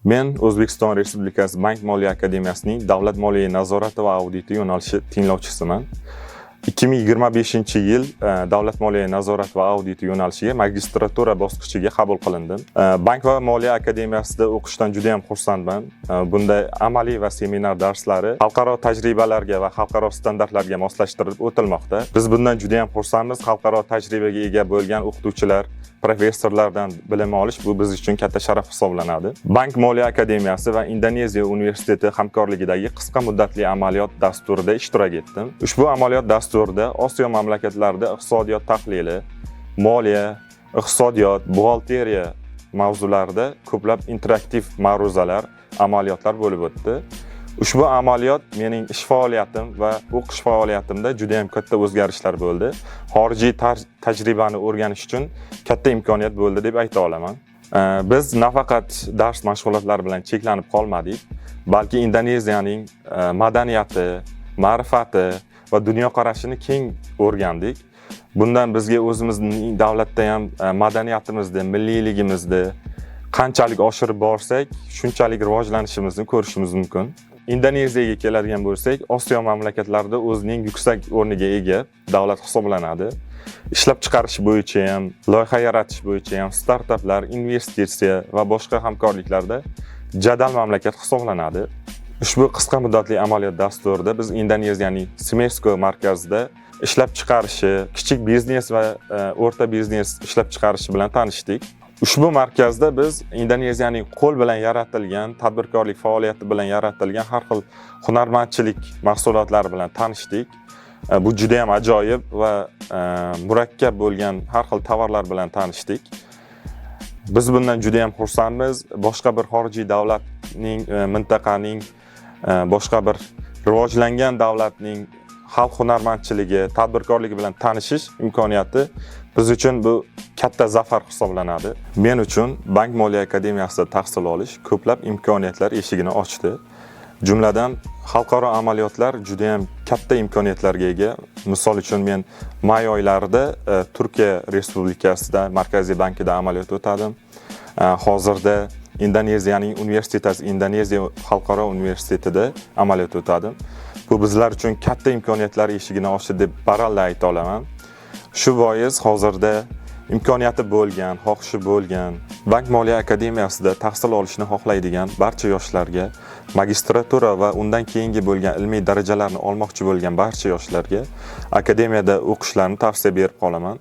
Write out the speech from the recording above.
Men O'zbekiston Respublikasi Bank moliya akademiyasining Davlat moliya nazorati va auditi yo'nalishi tinglovchisiman. 2025-yil Davlat moliya nazorati va auditi yo'nalishiga magistratura bosqichiga qabul qilindim. Bank va moliya akademiyasida o'qishdan juda ham xursandman. Bunda amaliy va seminar darslari xalqaro tajribalarga va xalqaro standartlarga moslashtirilib o'tilmoqda. Biz bundan juda ham xursandmiz. Xalqaro tajribaga ega bo'lgan o'qituvchilar, professorlardan bilim olish bu biz uchun katta sharaf hisoblanadi. Bank moliya akademiyasi va Indoneziya universiteti hamkorligidagi qisqa muddatli amaliyot dasturida ishtirok etdim. Ushbu amaliyot dasturida Osiyo mamlakatlarida iqtisodiyot tahlili, moliya, iqtisodiyot, buxgalteriya mavzularida ko'plab interaktiv ma'ruzalar, amaliyotlar bo'lib o'tdi. Ushbu amaliyot mening ish faoliyatim va o'qish faoliyatimda juda ham katta o'zgarishlar bo'ldi. Xorijiy tajribani o'rganish uchun katta imkoniyat bo'ldi deb ayta olaman. Biz nafaqat dars mashg'ulotlari bilan cheklanib qolmadik, balki Indoneziyaning madaniyati, ma'rifati va dunyoqarashini keng o'rgandik. Bundan bizga o'zimizning davlatda ham madaniyatimizni, milliyligimizni qanchalik oshirib borsak, shunchalik rivojlanishimizni ko'rishimiz mumkin. Indoneziyaga keladigan bo'lsak, Osiyo mamlakatlarida o'zining yuksak o'rniga ega davlat hisoblanadi. Ishlab chiqarish bo'yicha ham, loyiha yaratish bo'yicha ham startaplar, investitsiya va boshqa hamkorliklarda jadal mamlakat hisoblanadi. Ushbu qisqa muddatli amaliyot dasturida biz Indoneziyaning Semesko markazida ishlab chiqarishi, kichik biznes va o'rta biznes ishlab chiqarishi bilan tanishdik. Ushbu markazda biz Indoneziyaning qo'l bilan yaratilgan, tadbirkorlik faoliyati bilan yaratilgan har xil hunarmandchilik mahsulotlari bilan tanishdik. Bu juda ham ajoyib va murakkab bo'lgan har xil tovarlar bilan tanishdik. Biz bundan juda ham xursandmiz. Boshqa bir xorijiy davlatning, mintaqaning, boshqa bir rivojlangan davlatning xalq hunarmandchiligi, tadbirkorligi bilan tanishish imkoniyati biz uchun bu katta zafar hisoblanadi. Men uchun Bank moliya akademiyasida tahsil olish ko'plab imkoniyatlar eshigini ochdi. Jumladan xalqaro amaliyotlar juda ham katta imkoniyatlarga ega. Misol uchun men may oylarida Turkiya Respublikasida Markaziy bankida amaliyot o'tadim. Hozirda Indoneziyaning Indoneziya xalqaro universitetida amaliyot o'tadim. Bu bizlar uchun katta imkoniyatlar eshigini ochdi deb baralla ayta olaman. Shu bois hozirda imkoniyati bo'lgan, xohishi bo'lgan Bank moliya akademiyasida tahsil olishni xohlaydigan barcha yoshlarga, magistratura va undan keyingi bo'lgan ilmiy darajalarni olmoqchi bo'lgan barcha yoshlarga akademiyada o'qishlarini tavsiya berib qolaman.